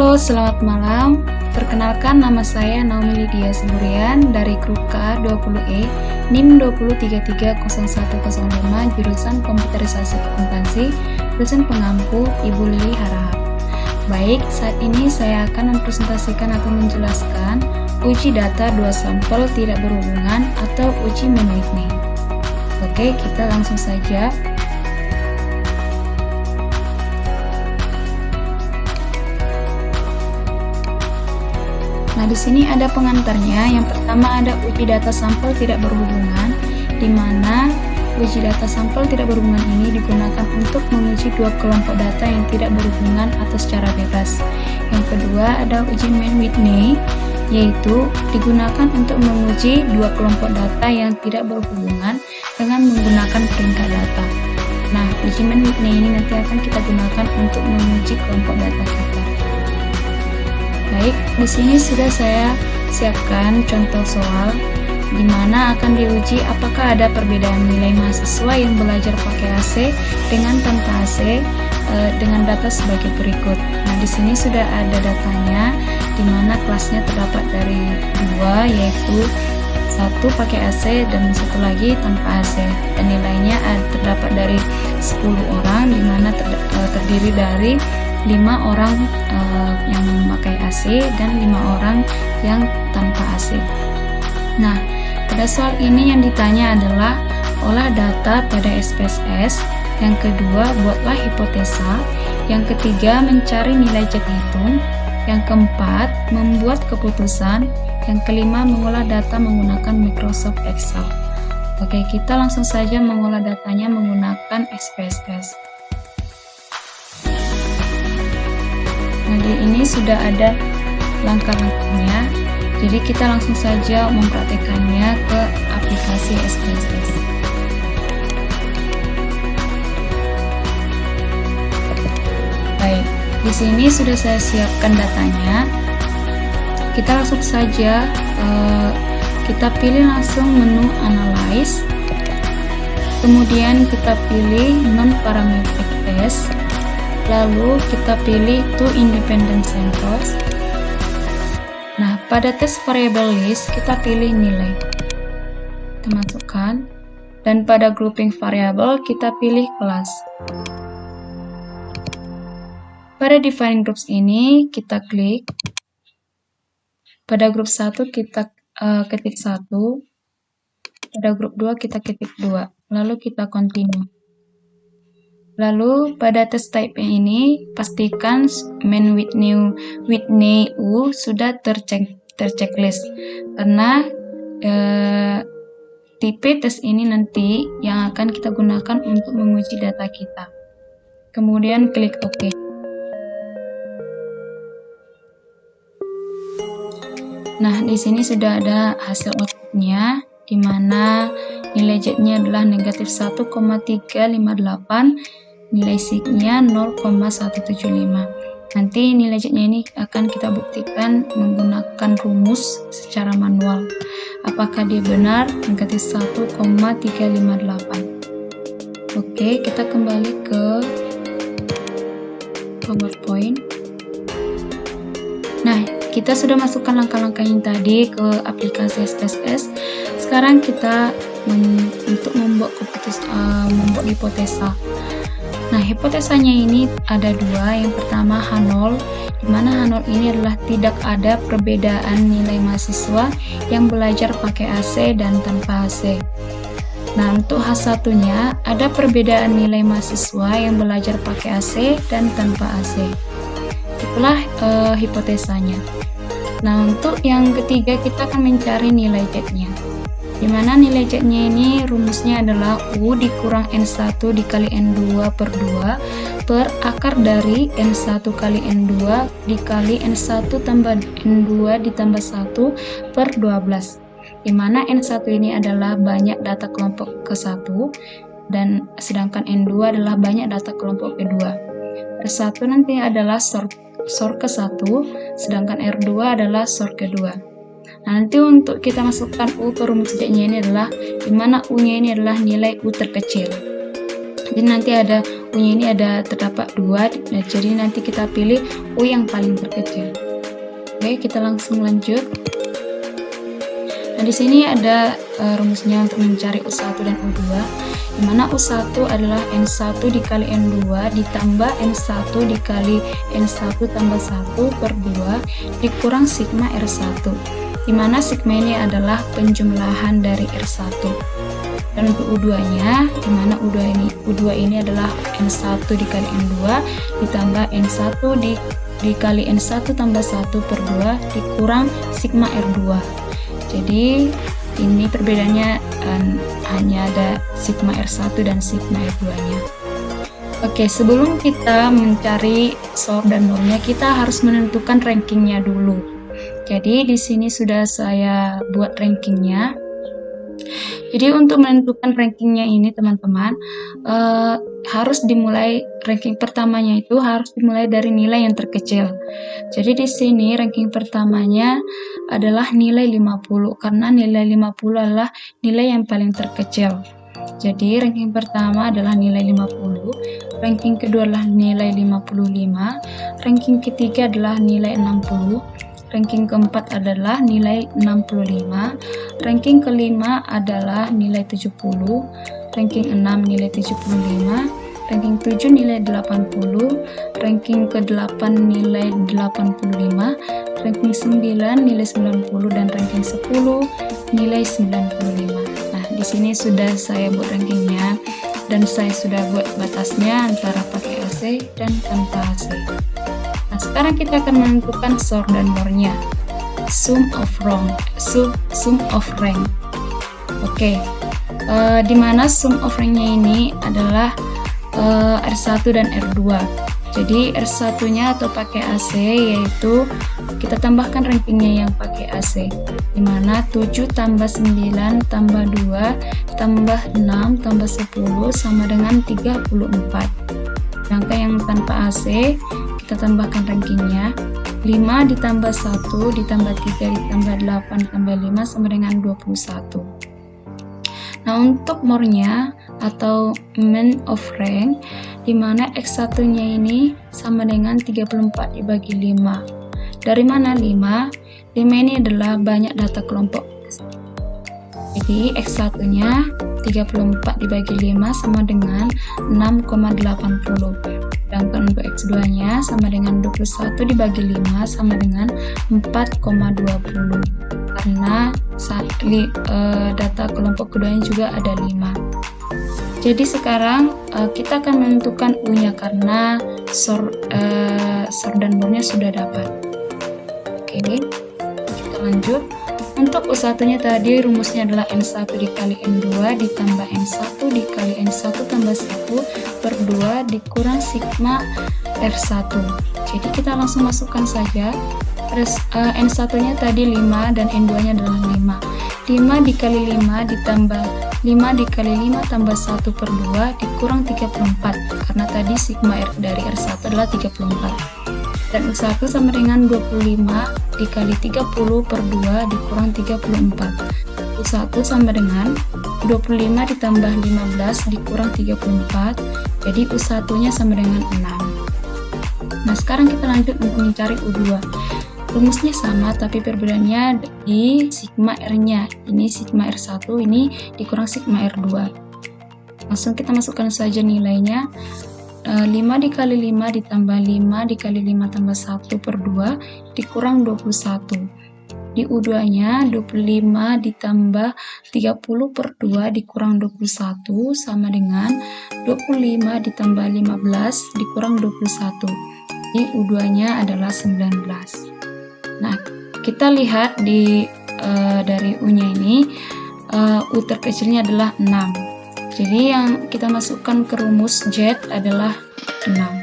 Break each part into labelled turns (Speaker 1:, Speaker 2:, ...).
Speaker 1: Halo, selamat malam. Perkenalkan, nama saya Naomi Lydia Siburian dari Grup KA20E, NIM 203300105, jurusan Komputerisasi Akuntansi, dosen pengampu Ibu Lili Harahap. Baik, saat ini saya akan mempresentasikan atau menjelaskan uji data dua sampel tidak berhubungan atau uji Mann-Whitney. Oke, kita langsung saja. Nah, di sini ada pengantarnya. Yang pertama ada uji data sampel tidak berhubungan, di mana uji data sampel tidak berhubungan ini digunakan untuk menguji dua kelompok data yang tidak berhubungan atau secara bebas. Yang kedua ada uji Mann-Whitney, yaitu digunakan untuk menguji dua kelompok data yang tidak berhubungan dengan menggunakan peringkat data. Nah, uji Mann-Whitney ini nanti akan kita gunakan untuk menguji kelompok data kita. Baik, di sini sudah saya siapkan contoh soal di mana akan diuji apakah ada perbedaan nilai mahasiswa yang belajar pakai AC dengan tanpa AC dengan data sebagai berikut. Nah, di sini sudah ada datanya di mana kelasnya terdapat dari dua, yaitu satu pakai AC dan satu lagi tanpa AC, dan nilainya terdapat dari 10 orang di mana terdiri dari 5 orang yang memakai AC dan 5 orang yang tanpa AC. Nah, pada soal ini yang ditanya adalah olah data pada SPSS, yang kedua buatlah hipotesa, yang ketiga mencari nilai Z hitung, yang keempat membuat keputusan, yang kelima mengolah data menggunakan Microsoft Excel. Oke, kita langsung saja mengolah datanya menggunakan SPSS. Nah, di ini sudah ada langkah-langkahnya, jadi kita langsung saja mempraktekannya ke aplikasi SPSS. Baik, di sini sudah saya siapkan datanya. Kita langsung saja, kita pilih langsung menu Analyze, kemudian kita pilih Non-Parametric Test, lalu kita pilih Two Independent Samples. Nah, pada tes variable list kita pilih nilai, kita masukkan, dan pada grouping variable kita pilih kelas. Pada define groups ini kita klik, pada grup 1 kita ketik 1, pada grup 2 kita ketik 2, lalu kita continue. Lalu pada test type ini pastikan Mann-Whitney U sudah terchecklist, karena tipe tes ini nanti yang akan kita gunakan untuk menguji data kita. Kemudian klik OK. Nah, di sini sudah ada hasil outputnya, di mana nilai Z-nya adalah negatif 1,358, nilai sig-nya 0,175. Nanti nilai Z-nya ini akan kita buktikan menggunakan rumus secara manual. Apakah dia benar negatif 1,358. Oke, kita kembali ke PowerPoint. Nah, kita sudah masukkan langkah-langkah yang tadi ke aplikasi SPSS. Sekarang kita untuk membuat hipotesa. Nah, hipotesanya ini ada dua. Yang pertama H0, di mana H0 ini adalah tidak ada perbedaan nilai mahasiswa yang belajar pakai AC dan tanpa AC. Nah, untuk H1-nya ada perbedaan nilai mahasiswa yang belajar pakai AC dan tanpa AC. Itulah hipotesanya. Nah, untuk yang ketiga kita akan mencari nilai Z-nya. Dimana nilai Z-nya ini rumusnya adalah U dikurang N1 dikali N2 per 2 per akar dari N1 kali N2 dikali N1 tambah N2 ditambah 1 per 12. Dimana N1 ini adalah banyak data kelompok ke-1 dan sedangkan N2 adalah banyak data kelompok ke-2. R1 nanti adalah sort ke-1, sedangkan R2 adalah sort ke-2. Nah, nanti untuk kita masukkan U ke rumus Z-nya ini adalah, dimana U-nya ini adalah nilai U terkecil. Jadi nanti ada U-nya ini terdapat 2, jadi nanti kita pilih U yang paling terkecil. Oke, kita langsung lanjut. Nah, di sini ada rumusnya untuk mencari U1 dan U2, di mana U1 adalah N1 dikali N2 ditambah N1 dikali N1 tambah 1 per 2 dikurang sigma R1, di mana sigma ini adalah penjumlahan dari R1. Dan untuk U2-nya, di mana U2 ini adalah N1 dikali N2 ditambah N1 dikali N1 tambah 1 per 2 dikurang sigma R2. Jadi ini perbedaannya hanya ada sigma R1 dan sigma R2-nya. Oke, sebelum kita mencari SOR dan NOR-nya, kita harus menentukan rankingnya dulu. Jadi di sini sudah saya buat rankingnya. Jadi untuk menentukan rankingnya ini teman-teman, harus dimulai, ranking pertamanya itu harus dimulai dari nilai yang terkecil. Jadi di sini ranking pertamanya adalah nilai 50, karena nilai 50 adalah nilai yang paling terkecil. Jadi ranking pertama adalah nilai 50, ranking kedua adalah nilai 55, ranking ketiga adalah nilai 60, ranking keempat adalah nilai 65, ranking kelima adalah nilai 70, ranking 6 nilai 75, ranking 7 nilai 80, ranking ke-8 nilai 85, ranking 9 nilai 90, dan ranking 10 nilai 95. Nah, di sini sudah saya buat rankingnya dan saya sudah buat batasnya antara pakai AC dan tanpa AC. Nah, sekarang kita akan menentukan SOR dan NOR-nya. Sum of rank. Oke. Di mana sum of rank-nya ini adalah R1 dan R2. Jadi R1-nya atau pakai AC yaitu kita tambahkan rankingnya yang pakai AC, di mana 7 tambah 9 tambah 2 tambah 6 tambah 10 sama dengan 34. Sedangkan yang tanpa AC kita tambahkan rankingnya 5 ditambah 1 ditambah 3 ditambah 8 tambah 5 sama dengan 21. Nah, untuk more-nya atau main of rank, di mana X1-nya ini sama dengan 34 dibagi 5. Dari mana 5? 5 ini adalah banyak data kelompok. Jadi X1-nya 34 dibagi 5 sama dengan 6,80. Sedangkan untuk X2-nya sama dengan 21 dibagi 5 sama dengan 4,20. Karena data kelompok keduanya juga ada 5. Jadi sekarang kita akan menentukan U-nya karena SOR dan NOR-nya sudah dapat. Oke, kita lanjut. Untuk U1-nya tadi rumusnya adalah N1 dikali N2 ditambah N1 dikali N1 tambah 1 per 2 dikurang sigma R1. Jadi kita langsung masukkan saja. N1-nya tadi 5 dan N2-nya adalah 5. 5 dikali 5 ditambah 5 dikali 5 tambah 1 per 2 dikurang 34, karena tadi sigma R dari R1 adalah 34. Dan U1 sama dengan 25 dikali 30 per 2 dikurang 34. U1 sama dengan 25 ditambah 15 dikurang 34, jadi U1-nya sama dengan 6. Nah, sekarang kita lanjut untuk mencari U2. Rumusnya sama, tapi perbedaannya di sigma R-nya. Ini sigma R1, ini dikurang sigma R2. Langsung kita masukkan saja nilainya. 5 dikali 5 ditambah 5 dikali 5 tambah 1 per 2 dikurang 21. Di U2-nya 25 ditambah 30 per 2 dikurang 21 sama dengan 25 ditambah 15 dikurang 21. Di U2-nya adalah 19. Nah, kita lihat dari U-nya ini, U terkecilnya adalah 6. Jadi yang kita masukkan ke rumus Z adalah 6.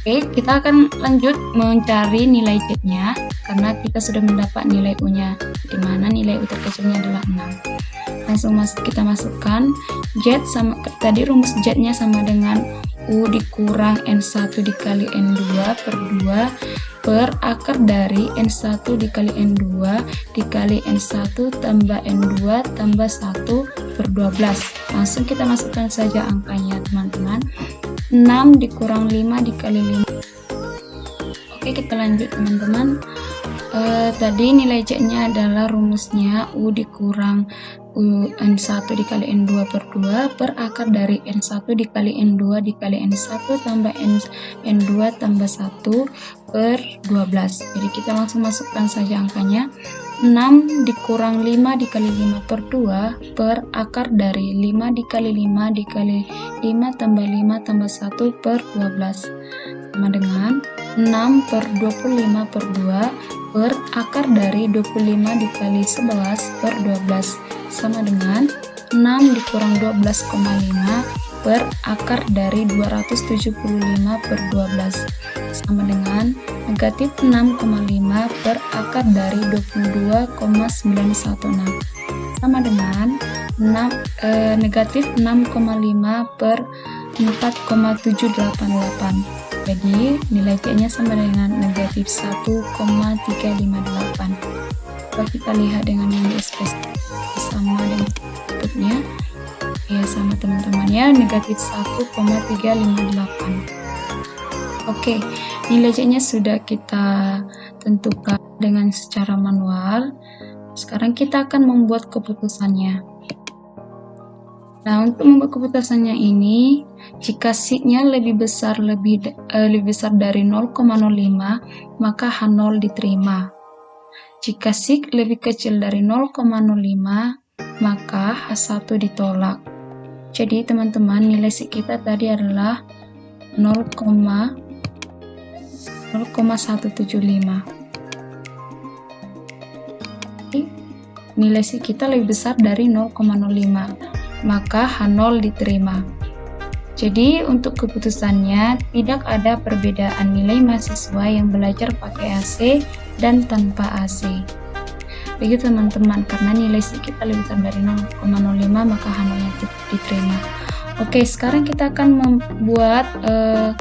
Speaker 1: Oke, kita akan lanjut mencari nilai Z-nya karena kita sudah mendapat nilai U-nya, di mana nilai U terkecilnya adalah 6. Langsung kita masukkan Z sama tadi, rumus Z-nya sama dengan U dikurang N1 dikali N2 per 2 per akar dari N1 dikali N2 dikali N1 tambah N2 tambah 1 per 12. Langsung kita masukkan saja angkanya teman-teman. 6 dikurang 5 dikali 5. Oke, kita lanjut teman-teman. Tadi nilai C-nya adalah rumusnya U dikurang N1 dikali N2 per 2 per akar dari N1 dikali N2 dikali N1 tambah N2 tambah 1 per 12. Jadi kita langsung masukkan saja angkanya. 6 dikurang 5 dikali 5 per 2 per akar dari 5 dikali 5 dikali 5 tambah 5 tambah 1 per 12 sama dengan 6 per 25 per 2 per akar dari 25 dikali 11 per 12 sama dengan 6 dikurang 12,5 per akar dari 275 per 12 sama dengan negatif 6,5 per akar dari 22,916 sama dengan negatif 6,5 per 4,788. Jadi nilai C-nya sama dengan negatif 1,358. Coba kita lihat dengan yang di SPS sama dengan bentuknya. Ya sama teman-teman ya, negatif 1,358. Oke, nilai C-nya sudah kita tentukan dengan secara manual. Sekarang kita akan membuat keputusannya. Nah, untuk membuat keputusannya ini, jika signya lebih besar dari 0,05, maka H0 diterima. Jika sig lebih kecil dari 0,05, maka H1 ditolak. Jadi teman-teman, nilai sig kita tadi adalah 0,175. Nilai sig kita lebih besar dari 0,05. Maka H0 diterima. Jadi untuk keputusannya tidak ada perbedaan nilai mahasiswa yang belajar pakai AC dan tanpa AC. Begitu teman-teman, karena nilai sig kita lebih besar dari 0,05 maka H0 diterima. Oke, sekarang kita akan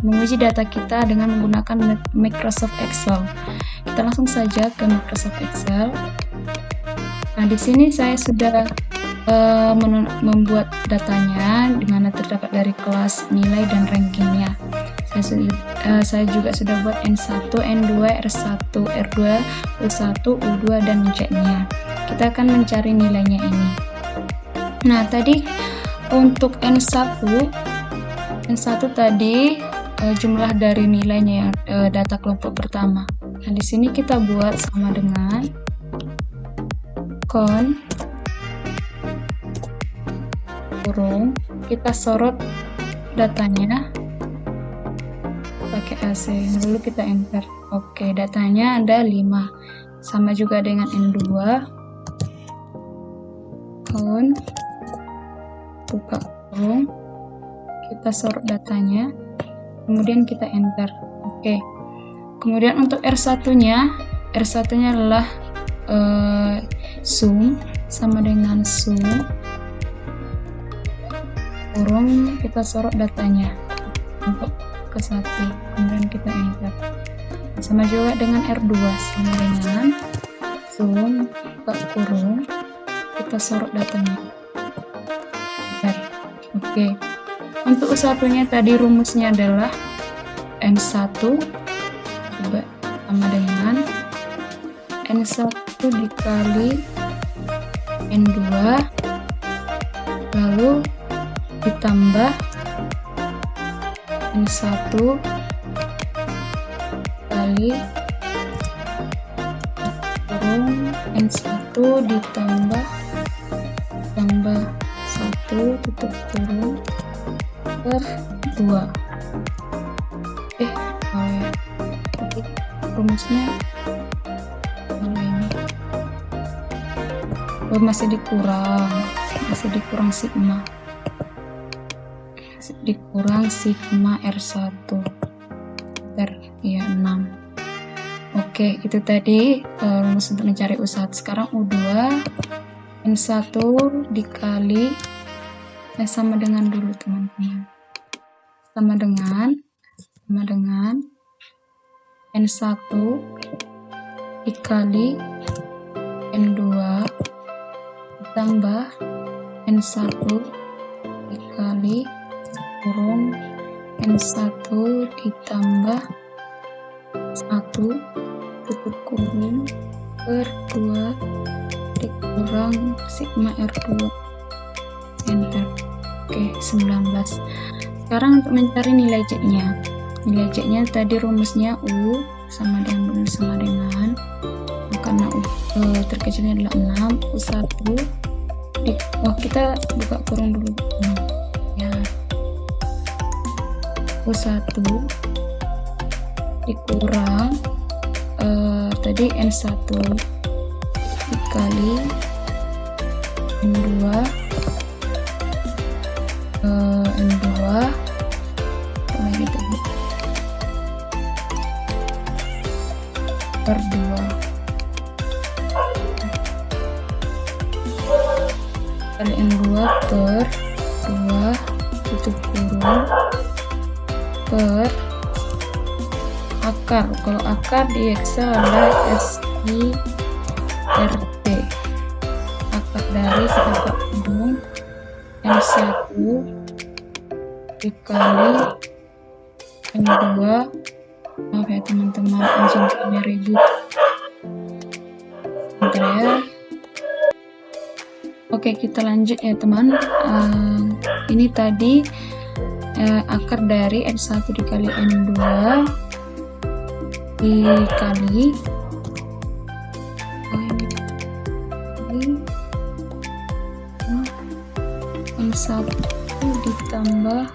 Speaker 1: menguji data kita dengan menggunakan Microsoft Excel. Kita langsung saja ke Microsoft Excel. Nah, di sini saya sudah membuat datanya di mana terdapat dari kelas, nilai, dan rankingnya. Saya juga sudah buat N1, N2, R1, R2, U1, U2, dan C-nya. Kita akan mencari nilainya ini. Nah, tadi untuk N1 tadi jumlah dari nilainya data kelompok pertama. Nah, di sini kita buat sama dengan kurung, kita sorot datanya pakai AC, lalu kita enter. Oke, datanya ada 5, sama juga dengan N2, buka kurung, kita sorot datanya, kemudian kita enter. Oke, kemudian untuk R1 nya adalah sum, sama dengan sum kurung, kita sorot datanya untuk ke 1, kemudian kita enter. Sama juga dengan R2, sama dengan sum buka kurung, kita sorot datanya. Oke, untuk U1 nya tadi rumusnya adalah N1 coba sama dengan N1 dikali N2 lalu ditambah N1 kali kurung N1 ditambah 1 tutup kurung per 2. Tapi rumusnya ini masih dikurang sigma, sigma R1 ya 6. Oke, itu tadi rumus untuk mencari U1. Sekarang U2 N1 dikali sama dengan dulu teman-teman, sama dengan N1 dikali N2 ditambah N1 dikali kurung N1 ditambah 1 tutup kurung per 2 dikurang sigma R2. Enter. Oke, 19. Sekarang untuk mencari nilai C-nya. Nilai C-nya tadi rumusnya U sama dengan karena U terkecilnya adalah 6, U1 kita buka kurung dulu ya. U1 dikurang tadi N1 dikali N2 lagi tadi per 2 kali N2 per 2 tutup kurung per akar. Kalau akar di Excel adalah SIRT, akar dari kita buka kurung N1 dikali N2, maaf ya teman-teman, anjingnya ribut bentar ya. Oke, kita lanjut ya teman. Ini tadi akar dari N1 dikali N2 dikali N1 ditambah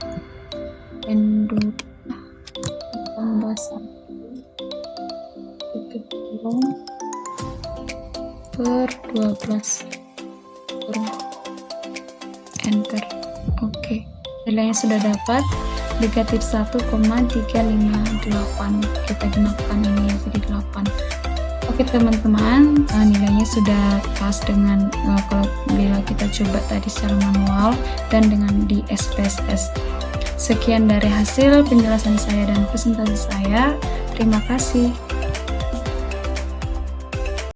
Speaker 1: N2 ditambah 1 tutup kurung per 12 kurung. Enter. Oke, nilainya sudah dapat negatif 1,358. Kita gunakan ini ya, jadi 8. Oke teman-teman, nilainya sudah pas dengan kalau bila kita coba tadi secara manual dan dengan di SPSS. Sekian dari hasil penjelasan saya dan presentasi saya. Terima kasih.